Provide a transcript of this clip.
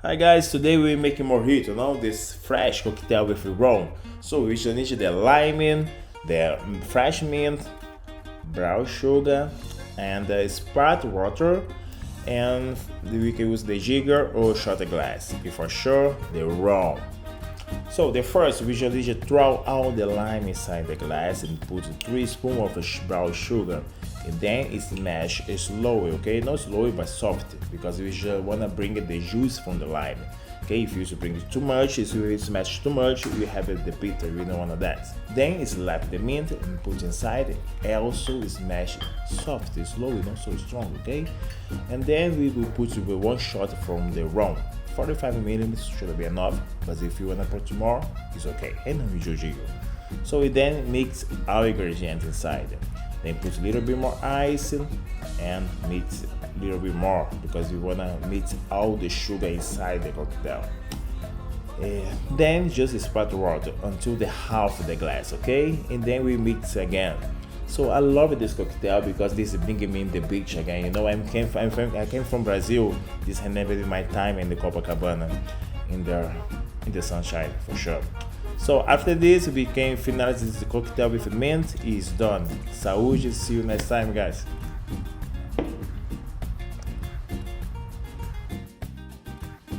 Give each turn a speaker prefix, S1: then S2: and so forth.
S1: Hi guys, today we're making mojito, this fresh cocktail with rum. So we just need the lime, the fresh mint, brown sugar, and the sparkling water, and we can use the jigger or shot glass. And for sure, the rum. So the first, we just need to throw all the lime inside the glass and put 3 spoons of brown sugar. And then it's mash slowly, okay? Not slowly, but soft, because we just wanna bring the juice from the lime. Okay, if you bring it too much, if you smash too much, you have the bitter, we don't want that. Then slap the mint and put inside, also smash soft, slowly, not so strong, okay? And then we will put 1 shot from the rum. 45 milliliters should be enough, but if you wanna put more, it's okay. And then we jiggle. So we then mix our ingredients inside. Then put a little bit more ice and mix a little bit more because we wanna mix all the sugar inside the cocktail. Then just spread water until the half of the glass, okay? And then we mix again. So I love this cocktail because this is bringing me in the beach again. I came from Brazil. This had never been my time in the Copacabana, in the sunshine for sure. So after this, we can finalize this cocktail with mint. It's done. Saúde. See you next time, guys.